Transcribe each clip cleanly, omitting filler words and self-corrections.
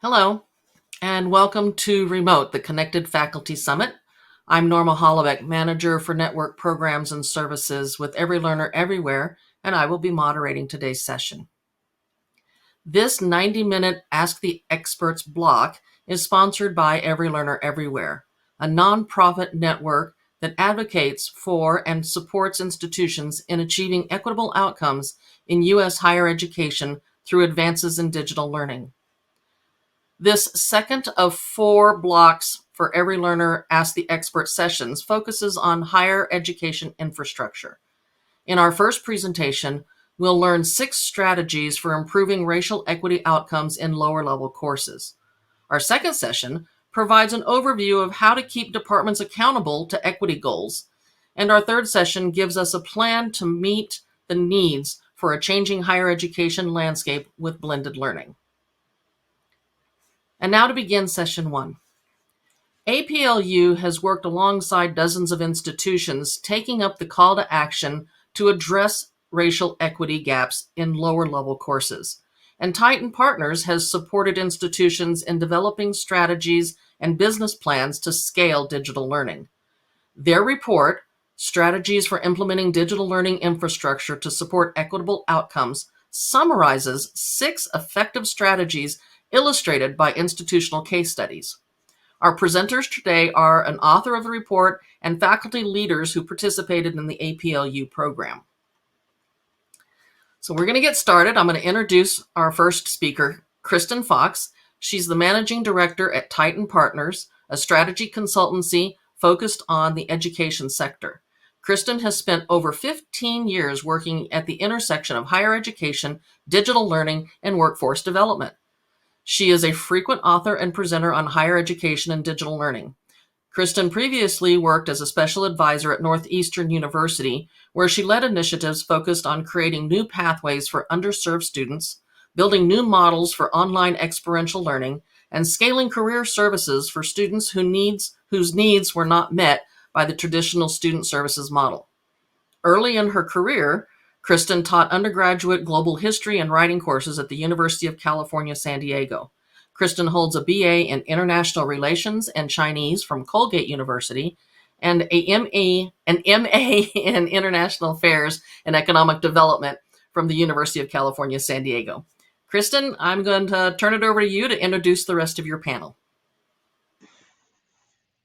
Hello, and welcome to Remote, the Connected Faculty Summit. I'm Norma Holloway, Manager for Network Programs and Services with Every Learner Everywhere, and I will be moderating today's session. This 90-minute Ask the Experts block is sponsored by Every Learner Everywhere, a nonprofit network that advocates for and supports institutions in achieving equitable outcomes in U.S. higher education through advances in digital learning. This second of 4 blocks for Every Learner Ask the Expert sessions focuses on higher education infrastructure. In our first presentation, we'll learn 6 strategies for improving racial equity outcomes in lower level courses. Our second session provides an overview of how to keep departments accountable to equity goals. And our third session gives us a plan to meet the needs for a changing higher education landscape with blended learning. And now to begin session 1. APLU has worked alongside dozens of institutions taking up the call to action to address racial equity gaps in lower level courses. And Tyton Partners has supported institutions in developing strategies and business plans to scale digital learning. Their report, Strategies for Implementing Digital Learning Infrastructure to Support Equitable Outcomes, summarizes 6 effective strategies illustrated by institutional case studies. Our presenters today are an author of the report and faculty leaders who participated in the APLU program. So we're going to get started. I'm going to introduce our first speaker, Kristin Fox. She's the managing director at Tyton Partners, a strategy consultancy focused on the education sector. Kristen has spent over 15 years working at the intersection of higher education, digital learning, and workforce development. She is a frequent author and presenter on higher education and digital learning. Kristen previously worked as a special advisor at Northeastern University, where she led initiatives focused on creating new pathways for underserved students, building new models for online experiential learning, and scaling career services for students whose needs were not met by the traditional student services model. Early in her career, Kristen taught undergraduate global history and writing courses at the University of California, San Diego. Kristen holds a BA in International Relations and Chinese from Colgate University and an MA in International Affairs and Economic Development from the University of California, San Diego. Kristen, I'm going to turn it over to you to introduce the rest of your panel.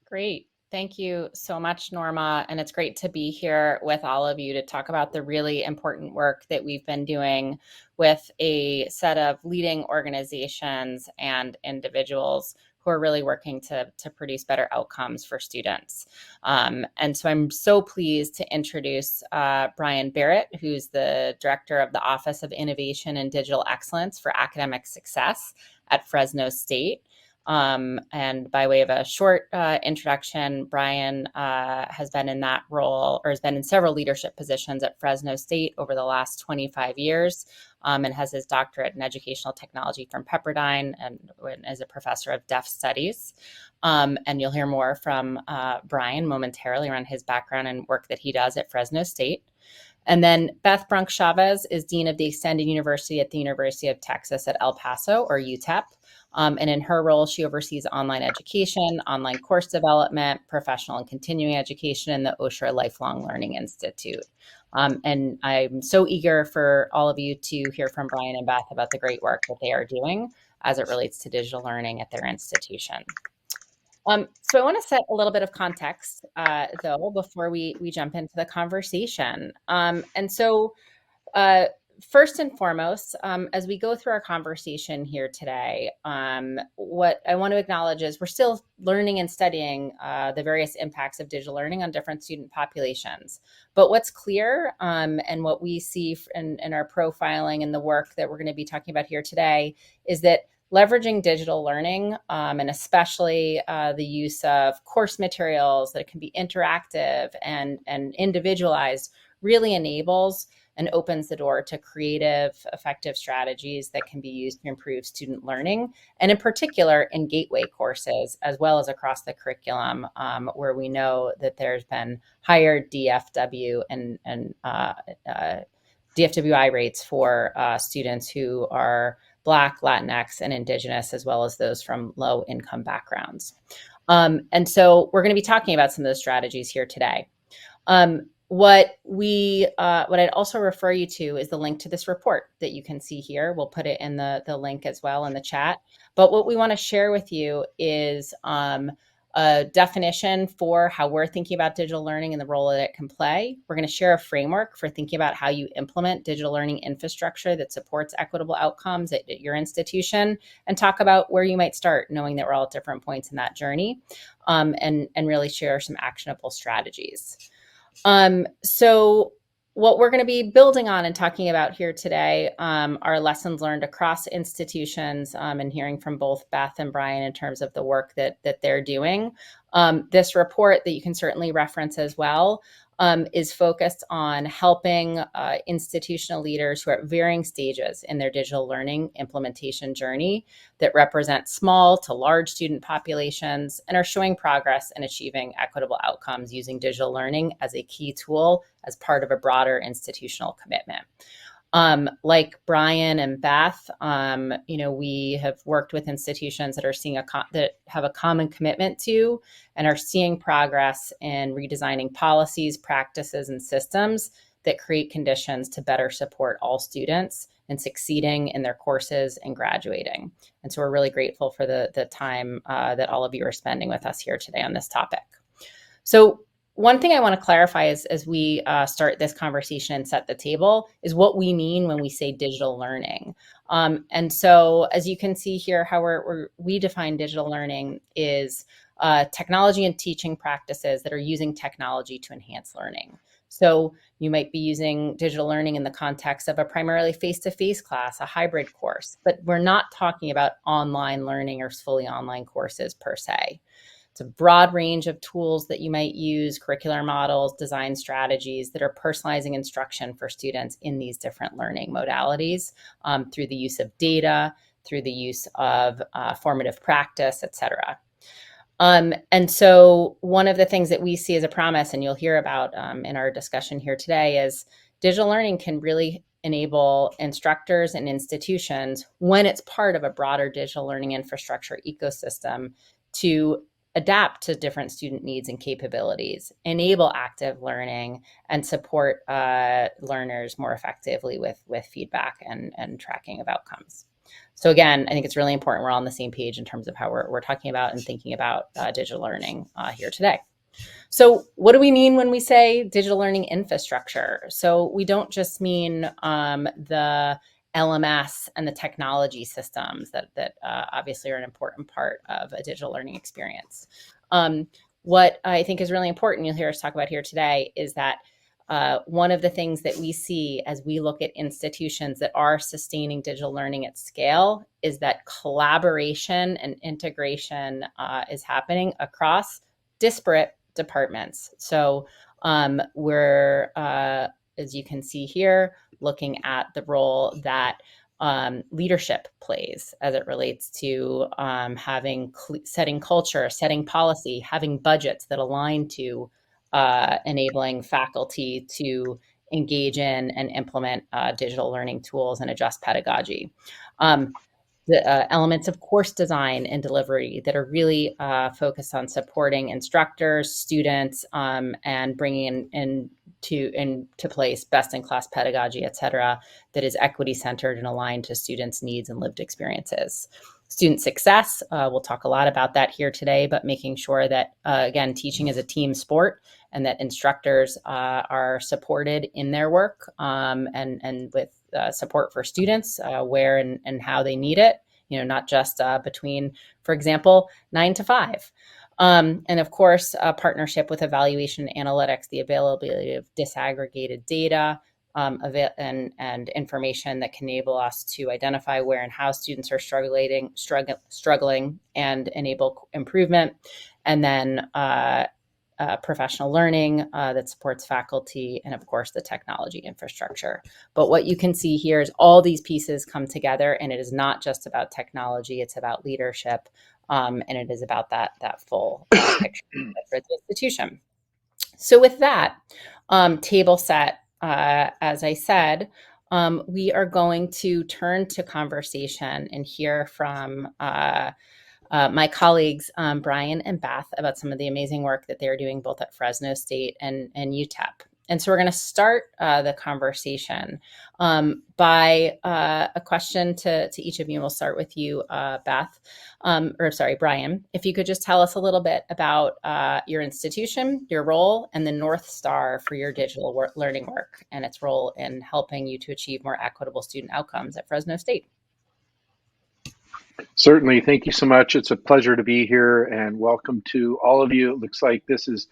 Great. Thank you so much, Norma. And it's great to be here with all of you to talk about the really important work that we've been doing with a set of leading organizations and individuals who are really working to produce better outcomes for students. And so I'm so pleased to introduce Bryan Berrett, who's the director of the Office of Innovation and Digital Excellence for Academic Success at Fresno State. And by way of a short introduction, Bryan has been in that role, or has been in several leadership positions at Fresno State over the last 25 years, and has his doctorate in educational technology from Pepperdine and is a professor of deaf studies. And you'll hear more from Bryan momentarily around his background and work that he does at Fresno State. And then Beth Brunk Chavez is Dean of the Extended University at the University of Texas at El Paso, or UTEP. And in her role, she oversees online education, online course development, professional and continuing education, and the OSHA Lifelong Learning Institute. And I'm so eager for all of you to hear from Bryan and Beth about the great work that they are doing as it relates to digital learning at their institution. So I want to set a little bit of context, though, before we jump into the conversation. And so first and foremost, as we go through our conversation here today, what I want to acknowledge is we're still learning and studying the various impacts of digital learning on different student populations. But what's clear and what we see in our profiling and the work that we're going to be talking about here today is that leveraging digital learning and especially the use of course materials that can be interactive and individualized really enables and opens the door to creative, effective strategies that can be used to improve student learning, and in particular in gateway courses, as well as across the curriculum, where we know that there's been higher DFW and DFWI rates for students who are Black, Latinx, and Indigenous, as well as those from low income backgrounds. And so we're going to be talking about some of those strategies here today. What I'd also refer you to is the link to this report that you can see here. We'll put it in the link as well in the chat. But what we want to share with you is a definition for how we're thinking about digital learning and the role that it can play. We're going to share a framework for thinking about how you implement digital learning infrastructure that supports equitable outcomes at your institution, and talk about where you might start, knowing that we're all at different points in that journey, and really share some actionable strategies. So what we're going to be building on and talking about here today are lessons learned across institutions, and hearing from both Beth and Bryan in terms of the work that they're doing. This report that you can certainly reference as well is focused on helping institutional leaders who are at varying stages in their digital learning implementation journey that represent small to large student populations and are showing progress in achieving equitable outcomes using digital learning as a key tool as part of a broader institutional commitment. Like Bryan and Beth, we have worked with institutions that are seeing that have a common commitment to and are seeing progress in redesigning policies, practices, and systems that create conditions to better support all students in succeeding in their courses and graduating. And so we're really grateful for the time that all of you are spending with us here today on this topic. So one thing I want to clarify as we start this conversation and set the table is what we mean when we say digital learning. And so as you can see here, how we define digital learning is technology and teaching practices that are using technology to enhance learning. So you might be using digital learning in the context of a primarily face-to-face class, a hybrid course, but we're not talking about online learning or fully online courses per se. It's a broad range of tools that you might use, curricular models, design strategies that are personalizing instruction for students in these different learning modalities through the use of data, through the use of formative practice, et cetera. And so one of the things that we see as a promise, and you'll hear about in our discussion here today, is digital learning can really enable instructors and institutions, when it's part of a broader digital learning infrastructure ecosystem, to adapt to different student needs and capabilities, enable active learning, and support learners more effectively with feedback and tracking of outcomes. So again, I think it's really important we're all on the same page in terms of how we're talking about and thinking about digital learning here today. So what do we mean when we say digital learning infrastructure? So we don't just mean the LMS and the technology systems that obviously are an important part of a digital learning experience. What I think is really important, you'll hear us talk about here today, is that one of the things that we see as we look at institutions that are sustaining digital learning at scale is that collaboration and integration is happening across disparate departments. So we're, as you can see here, looking at the role that leadership plays as it relates to setting culture, setting policy, having budgets that align to enabling faculty to engage in and implement digital learning tools and adjust pedagogy. The elements of course design and delivery that are really focused on supporting instructors, students, and bringing into place best-in-class pedagogy, et cetera, that is equity-centered and aligned to students' needs and lived experiences. Student success, we'll talk a lot about that here today, but making sure that, again, teaching is a team sport and that instructors are supported in their work and with support for students where and how they need it, not just between, for example, 9 to 5. And of course, a partnership with evaluation analytics, the availability of disaggregated data and information that can enable us to identify where and how students are struggling and enable improvement. And then professional learning that supports faculty, and of course the technology infrastructure. But what you can see here is all these pieces come together, and it is not just about technology, it's about leadership, and it is about that full picture for the institution. So with that table set, as I said, we are going to turn to conversation and hear from my colleagues, Bryan and Beth, about some of the amazing work that they're doing both at Fresno State and UTEP. And so we're going to start the conversation by a question to each of you. We'll start with you, Beth, Bryan. If you could just tell us a little bit about your institution, your role, and the North Star for your digital learning work and its role in helping you to achieve more equitable student outcomes at Fresno State. Certainly. Thank you so much. It's a pleasure to be here, and welcome to all of you. It looks like this is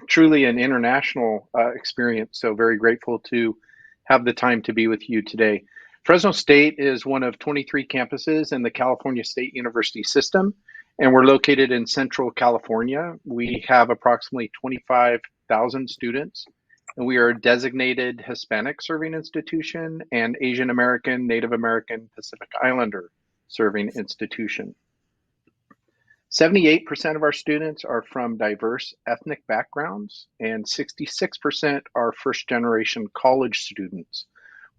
truly an international experience, so very grateful to have the time to be with you today. Fresno State is one of 23 campuses in the California State University system, and we're located in Central California. We have approximately 25,000 students, and we are a designated Hispanic serving institution and Asian American, Native American, Pacific Islander serving institution. 78% of our students are from diverse ethnic backgrounds, and 66% are first-generation college students,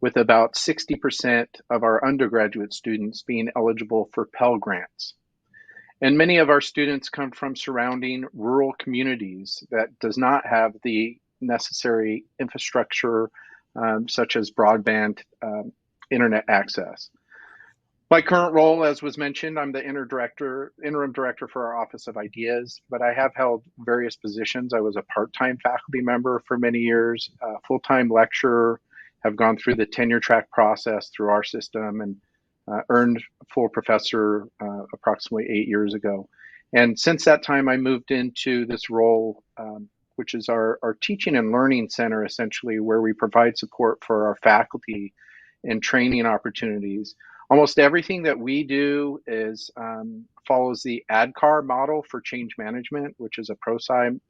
with about 60% of our undergraduate students being eligible for Pell Grants. And many of our students come from surrounding rural communities that does not have the necessary infrastructure, such as broadband internet access. My current role, as was mentioned, I'm the interim director for our Office of Ideas, but I have held various positions. I was a part-time faculty member for many years, full-time lecturer, have gone through the tenure track process through our system, and earned full professor approximately 8 years ago. And since that time, I moved into this role, which is our teaching and learning center, essentially, where we provide support for our faculty and training opportunities. Almost everything that we do is follows the ADKAR model for change management, which is a ProSci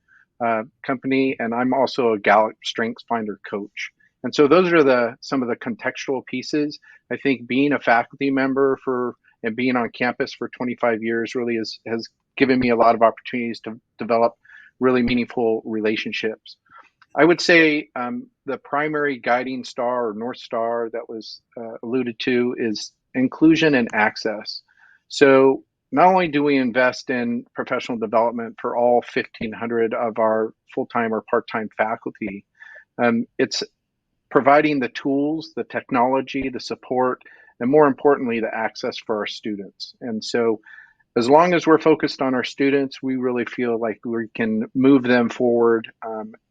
company, and I'm also a Gallup Strengths Finder coach. And so those are some of the contextual pieces. I think being a faculty member and being on campus for 25 years really has given me a lot of opportunities to develop really meaningful relationships. I would say the primary guiding star or North Star that was alluded to is inclusion and access. So not only do we invest in professional development for all 1,500 of our full-time or part-time faculty, it's providing the tools, the technology, the support, and more importantly, the access for our students. And so as long as we're focused on our students, we really feel like we can move them forward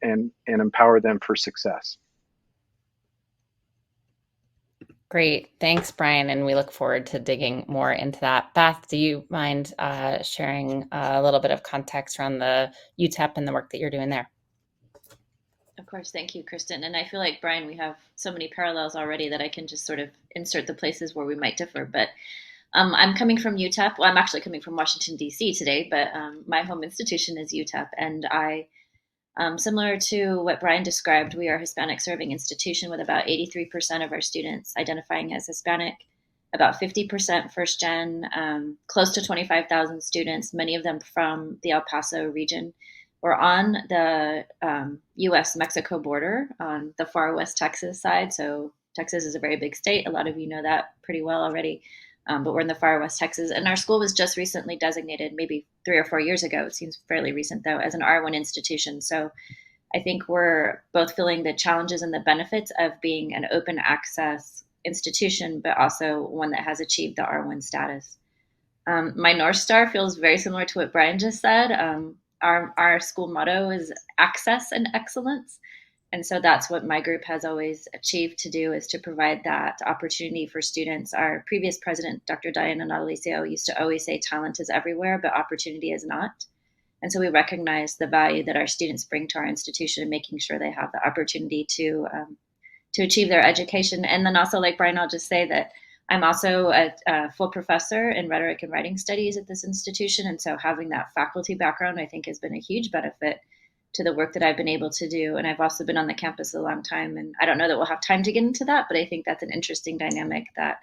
and empower them for success. Great. Thanks, Bryan. And we look forward to digging more into that. Beth, do you mind sharing a little bit of context around the UTEP and the work that you're doing there? Of course. Thank you, Kristen. And I feel like, Bryan, we have so many parallels already that I can just sort of insert the places where we might differ. But I'm coming from UTEP. Well, I'm actually coming from Washington, D.C. today, but my home institution is UTEP. And similar to what Bryan described, we are a Hispanic serving institution with about 83% of our students identifying as Hispanic, about 50% first gen, close to 25,000 students, many of them from the El Paso region. We're on the U.S.-Mexico border on the far west Texas side. So Texas is a very big state. A lot of you know that pretty well already. But we're in the far west Texas. And our school was just recently designated, maybe 3 or 4 years ago, it seems fairly recent though, as an R1 institution. So I think we're both feeling the challenges and the benefits of being an open access institution, but also one that has achieved the R1 status. My North Star feels very similar to what Bryan just said. Our school motto is access and excellence. And so that's what my group has always achieved to do, is to provide that opportunity for students. Our previous president, Dr. Diana Natalicio, used to always say talent is everywhere, but opportunity is not. And so we recognize the value that our students bring to our institution and making sure they have the opportunity to achieve their education. And then also, like Bryan, I'll just say that I'm also a full professor in rhetoric and writing studies at this institution. And so having that faculty background, I think, has been a huge benefit to the work that I've been able to do. And I've also been on the campus a long time. And I don't know that we'll have time to get into that, but I think that's an interesting dynamic, that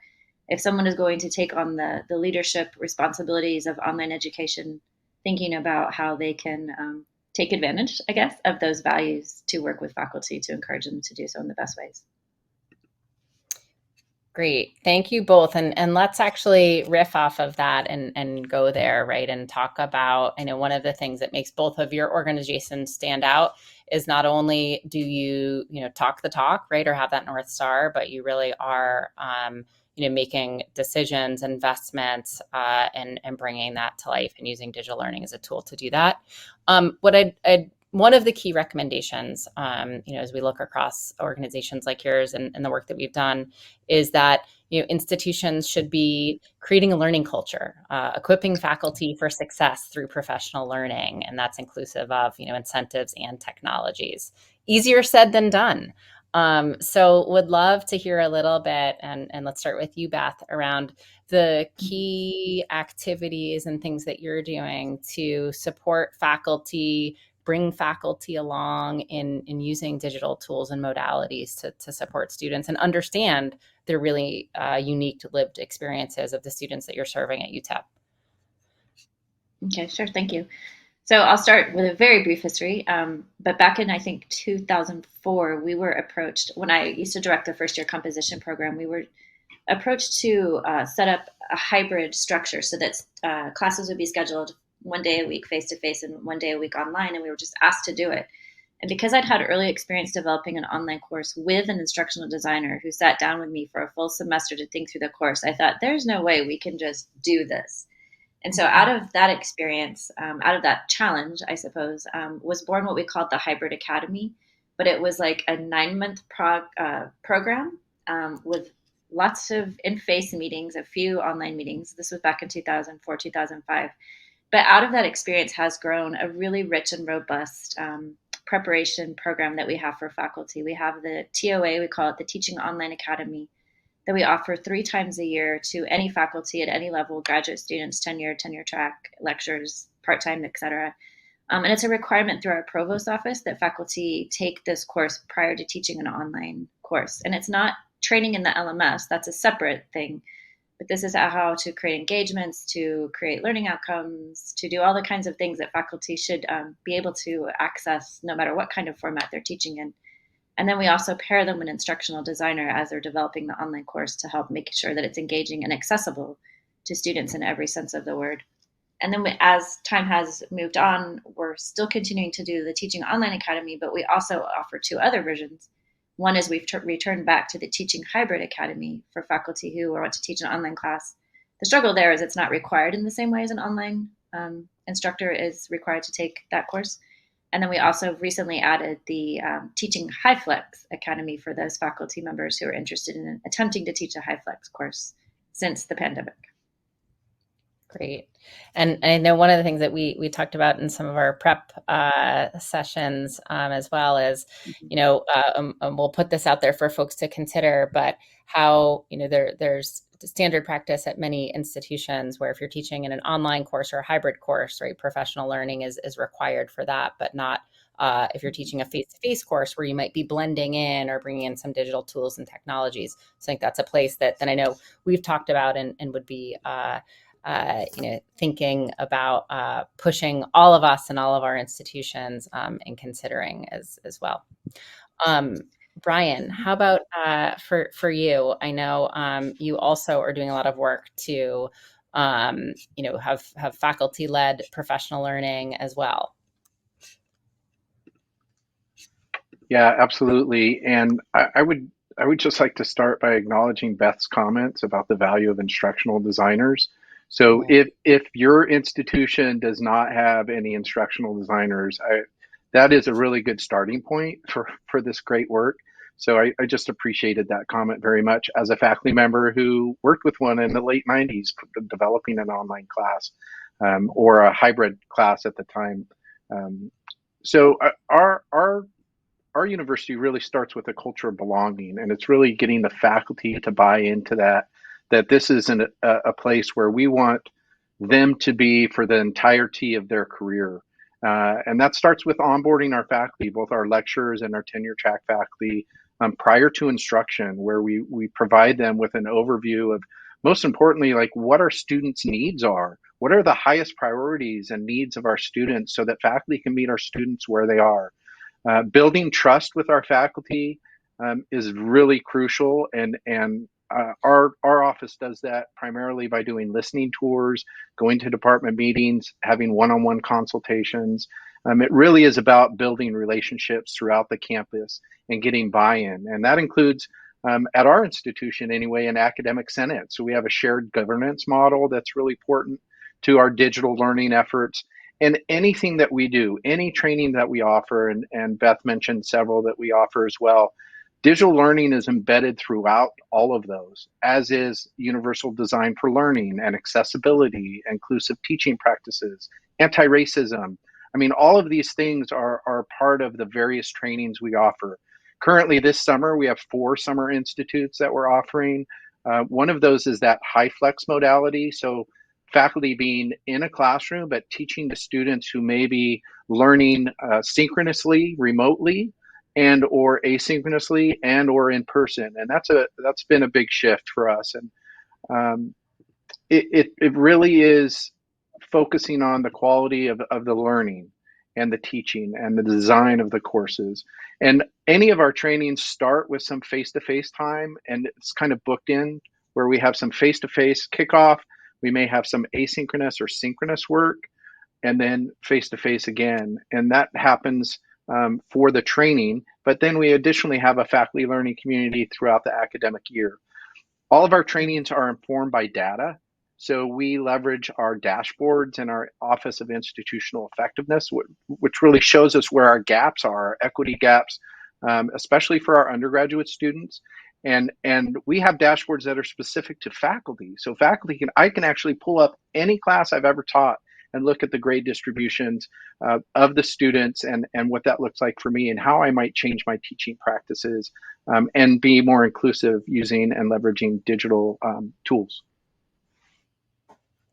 if someone is going to take on the leadership responsibilities of online education, thinking about how they can take advantage, I guess, of those values to work with faculty to encourage them to do so in the best ways. Great. Thank you both. And let's actually riff off of that and go there, right? And talk about, I know one of the things that makes both of your organizations stand out is not only do you, talk the talk, right? Or have that North Star, but you really are, making decisions, investments, and bringing that to life and using digital learning as a tool to do that. One of the key recommendations, as we look across organizations like yours and the work that we've done, is that institutions should be creating a learning culture, equipping faculty for success through professional learning, and that's inclusive of incentives and technologies. Easier said than done. So would love to hear a little bit, and let's start with you, Beth, around the key activities and things that you're doing to support faculty, bring faculty along in using digital tools and modalities to support students and understand their really unique lived experiences of the students that you're serving at UTEP. Okay, sure. Thank you. So I'll start with a very brief history. But back in, I think, 2004, we were approached, when I used to direct the first year composition program, we were approached to set up a hybrid structure so that classes would be scheduled one day a week face-to-face and one day a week online, and we were just asked to do it. And because I'd had early experience developing an online course with an instructional designer who sat down with me for a full semester to think through the course, I thought, there's no way we can just do this. And so out of that experience, out of that challenge, I suppose, was born what we called the Hybrid Academy. But it was like a 9-month program with lots of in-face meetings, a few online meetings. This was back in 2004, 2005. But out of that experience has grown a really rich and robust preparation program that we have for faculty. We have the TOA, we call it the Teaching Online Academy, that we offer 3 times a year to any faculty at any level, graduate students, tenure track, lectures, part-time, etc. And it's a requirement through our provost office that faculty take this course prior to teaching an online course. And it's not training in the LMS, that's a separate thing. But this is how to create engagements, to create learning outcomes, to do all the kinds of things that faculty should be able to access no matter what kind of format they're teaching in. And then we also pair them with an instructional designer as they're developing the online course to help make sure that it's engaging and accessible to students in every sense of the word. And then as time has moved on, we're still continuing to do the Teaching Online Academy, but we also offer 2 other versions. One is we've returned back to the Teaching Hybrid Academy for faculty who want to teach an online class. The struggle there is it's not required in the same way as an online instructor is required to take that course. And then we also recently added the Teaching HighFlex Academy for those faculty members who are interested in attempting to teach a HighFlex course since the pandemic. Great. And I know one of the things that we talked about in some of our prep sessions as well is, we'll put this out there for folks to consider, but how, there's standard practice at many institutions where if you're teaching in an online course or a hybrid course, right, professional learning is required for that, but not if you're teaching a face-to-face course where you might be blending in or bringing in some digital tools and technologies. So I think that's a place that I know we've talked about and would be thinking about pushing all of us and all of our institutions and considering as well. Bryan, how about for you? I know you also are doing a lot of work to have faculty-led professional learning as well. Yeah, absolutely. And I would just like to start by acknowledging Beth's comments about the value of instructional designers. So if your institution does not have any instructional designers, that is a really good starting point for this great work. So I just appreciated that comment very much as a faculty member who worked with one in the late 90s, developing an online class or a hybrid class at the time. So our university really starts with a culture of belonging, and it's really getting the faculty to buy into that this is a place where we want them to be for the entirety of their career. And that starts with onboarding our faculty, both our lecturers and our tenure track faculty, prior to instruction, where we provide them with an overview of, most importantly, like what our students' needs are. What are the highest priorities and needs of our students so that faculty can meet our students where they are. Building trust with our faculty is really crucial, and our office does that primarily by doing listening tours, going to department meetings, having one-on-one consultations. It really is about building relationships throughout the campus and getting buy-in. And that includes, at our institution anyway, an academic senate. So we have a shared governance model that's really important to our digital learning efforts. And anything that we do, any training that we offer, and Beth mentioned several that we offer as well, digital learning is embedded throughout all of those, as is universal design for learning and accessibility, inclusive teaching practices, anti-racism. I mean, all of these things are part of the various trainings we offer. Currently this summer, we have 4 summer institutes that we're offering. One of those is that high flex modality. So faculty being in a classroom, but teaching the students who may be learning synchronously, remotely, and or asynchronously, and or in person. And that's been a big shift for us. And it really is focusing on the quality of the learning and the teaching and the design of the courses. And any of our trainings start with some face-to-face time, and it's kind of booked in where we have some face-to-face kickoff. We may have some asynchronous or synchronous work, and then face-to-face again. And that happens for the training. But then we additionally have a faculty learning community throughout the academic year. All of our trainings are informed by data. So we leverage our dashboards and our Office of Institutional Effectiveness, which really shows us where our gaps are, our equity gaps, especially for our undergraduate students. And we have dashboards that are specific to faculty. So faculty I can actually pull up any class I've ever taught and look at the grade distributions of the students and what that looks like for me and how I might change my teaching practices and be more inclusive using and leveraging digital tools.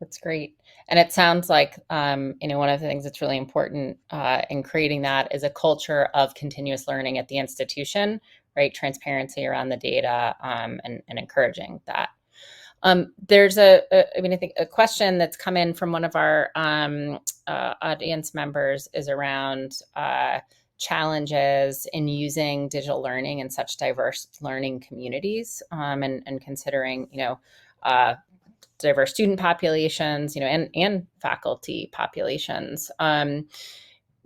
That's great. And it sounds like, one of the things that's really important in creating that is a culture of continuous learning at the institution, right? Transparency around the data and encouraging that. There's I think a question that's come in from one of our audience members is around challenges in using digital learning in such diverse learning communities and considering, diverse student populations, and faculty populations.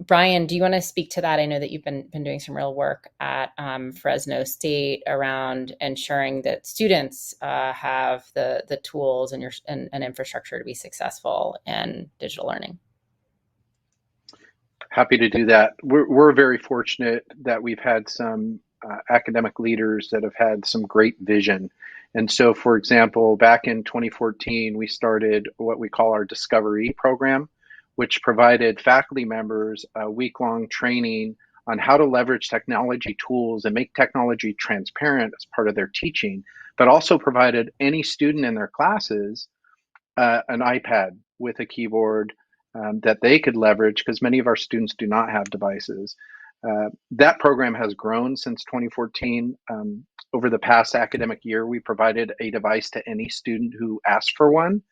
Bryan, do you want to speak to that? I know that you've been doing some real work at Fresno State around ensuring that students have the tools and infrastructure to be successful in digital learning. Happy to do that. We're very fortunate that we've had some academic leaders that have had some great vision. And so, for example, back in 2014, we started what we call our Discovery program, which provided faculty members a week-long training on how to leverage technology tools and make technology transparent as part of their teaching, but also provided any student in their classes an iPad with a keyboard that they could leverage because many of our students do not have devices. That program has grown since 2014. Over the past academic year, we provided a device to any student who asked for one.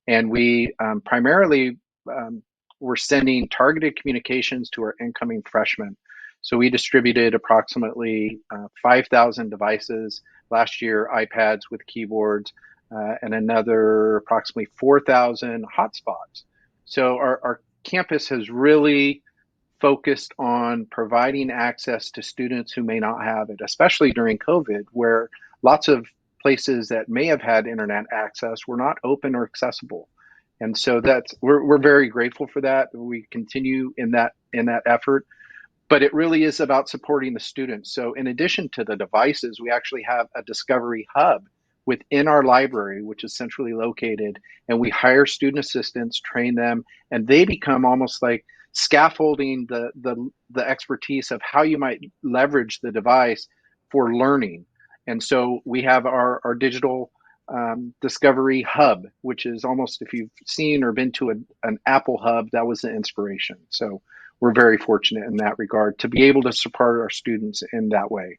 And we primarily were sending targeted communications to our incoming freshmen. So we distributed approximately 5,000 devices last year, iPads with keyboards, and another approximately 4,000 hotspots. So our campus has really focused on providing access to students who may not have it, especially during COVID, where lots of places that may have had internet access were not open or accessible. And so we're very grateful for that. We continue in that effort, but it really is about supporting the students. So in addition to the devices, we actually have a discovery hub within our library, which is centrally located, and we hire student assistants, train them, and they become almost like scaffolding the expertise of how you might leverage the device for learning. And so we have our digital Discovery Hub, which is almost, if you've seen or been to an Apple Hub, that was the inspiration. So we're very fortunate in that regard to be able to support our students in that way.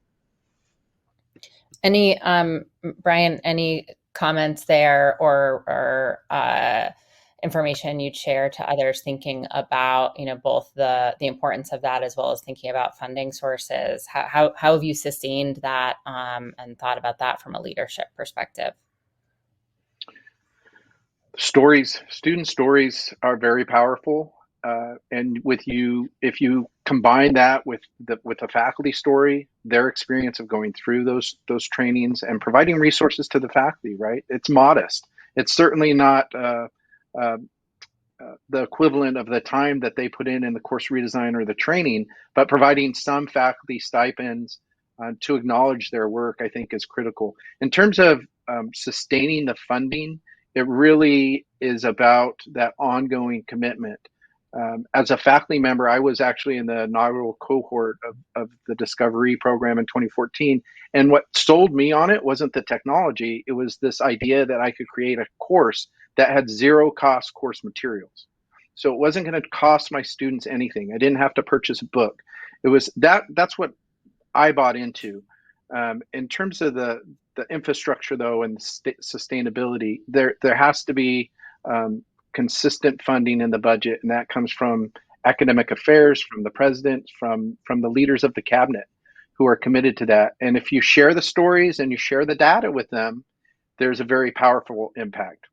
Bryan, any comments there or information you'd share to others thinking about, both the importance of that as well as thinking about funding sources? How have you sustained that and thought about that from a leadership perspective? Student stories are very powerful. And if you combine that with the faculty story, their experience of going through those trainings and providing resources to the faculty, right? It's modest. It's certainly not the equivalent of the time that they put in the course redesign or the training, but providing some faculty stipends to acknowledge their work, I think, is critical. In terms of sustaining the funding, it really is about that ongoing commitment. As a faculty member, I was actually in the inaugural cohort of the Discovery program in 2014. And what sold me on it wasn't the technology. It was this idea that I could create a course that had zero cost course materials. So it wasn't going to cost my students anything. I didn't have to purchase a book. It was that's what I bought into. In terms of the infrastructure, though, and sustainability, there has to be consistent funding in the budget, and that comes from academic affairs, from the president, from the leaders of the cabinet who are committed to that. And if you share the stories and you share the data with them, there's a very powerful impact.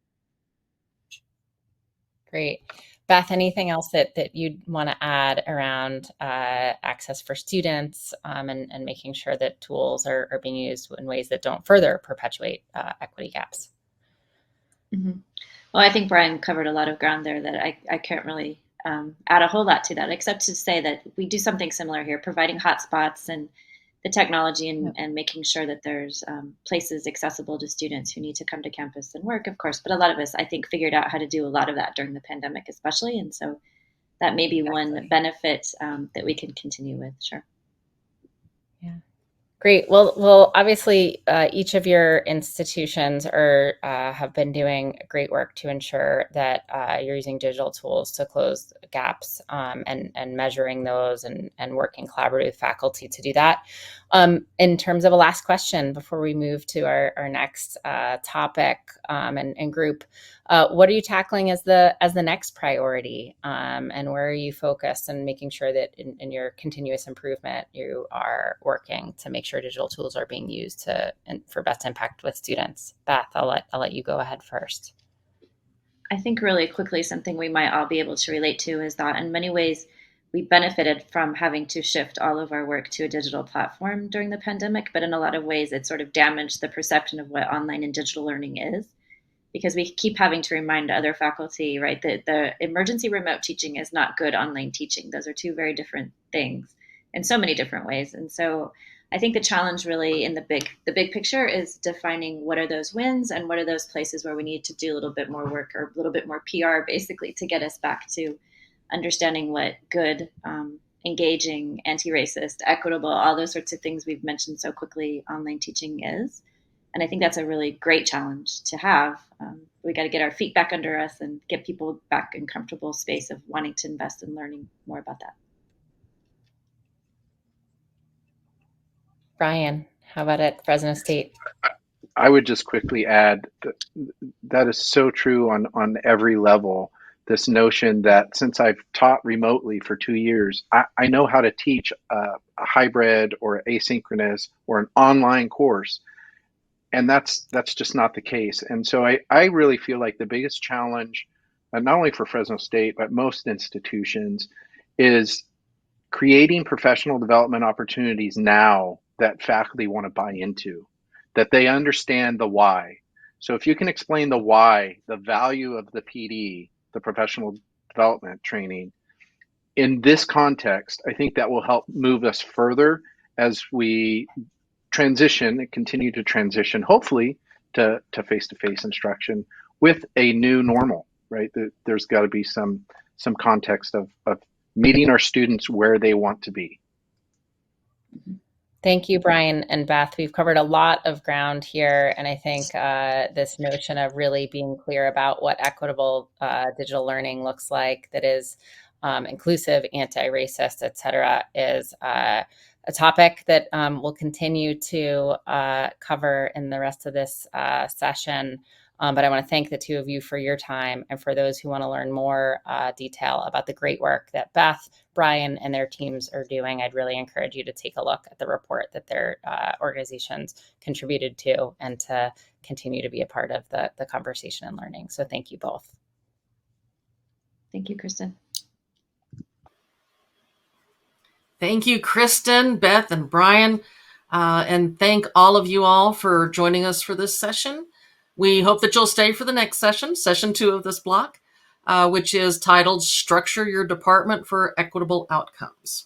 Great. Beth, anything else that you'd want to add around access for students and making sure that tools are being used in ways that don't further perpetuate equity gaps? Mm-hmm. Well, I think Bryan covered a lot of ground there that I can't really add a whole lot to that, except to say that we do something similar here, providing hotspots and the technology and making sure that there's places accessible to students who need to come to campus and work, of course. But a lot of us, I think, figured out how to do a lot of that during the pandemic, especially. And so that may be one benefit that we can continue with. Sure. Yeah. Great. Well, obviously, each of your institutions have been doing great work to ensure that you're using digital tools to close gaps and measuring those and working collaboratively with faculty to do that. In terms of a last question before we move to our next topic and group, what are you tackling as the next priority, and where are you focused on making sure that in your continuous improvement you are working to make sure digital tools are being used for best impact with students? Beth, I'll let you go ahead first. I think really quickly something we might all be able to relate to is that in many ways we benefited from having to shift all of our work to a digital platform during the pandemic, but in a lot of ways it sort of damaged the perception of what online and digital learning is, because we keep having to remind other faculty, right, that the emergency remote teaching is not good online teaching. Those are two very different things in so many different ways. And so I think the challenge really in the big picture is defining what are those wins and what are those places where we need to do a little bit more work or a little bit more PR basically to get us back to understanding what good, engaging, anti-racist, equitable, all those sorts of things we've mentioned so quickly online teaching is. And I think that's a really great challenge to have. We got to get our feet back under us and get people back in comfortable space of wanting to invest in learning more about that. Bryan, how about at Fresno State? I would just quickly add that is so true on every level. This notion that since I've taught remotely for 2 years, I know how to teach a hybrid or asynchronous or an online course. And that's just not the case. And so I really feel like the biggest challenge, not only for Fresno State, but most institutions, is creating professional development opportunities now that faculty want to buy into, that they understand the why. So if you can explain the why, the value of the PD, the professional development training, in this context, I think that will help move us further as we transition and continue to transition, hopefully, to face-to-face instruction with a new normal, right? There's got to be some context of meeting our students where they want to be. Thank you, Bryan and Beth. We've covered a lot of ground here, and I think this notion of really being clear about what equitable digital learning looks like that is inclusive, anti-racist, et cetera, is a topic that we'll continue to cover in the rest of this session. But I want to thank the two of you for your time, and for those who want to learn more detail about the great work that Beth, Bryan, and their teams are doing, I'd really encourage you to take a look at the report that their organizations contributed to, and to continue to be a part of the conversation and learning. So thank you both. Thank you, Kristen. Thank you, Kristen, Beth, and Bryan. And thank all of you all for joining us for this session. We hope that you'll stay for the next session, session 2 of this block, which is titled Structure Your Department for Equitable Outcomes.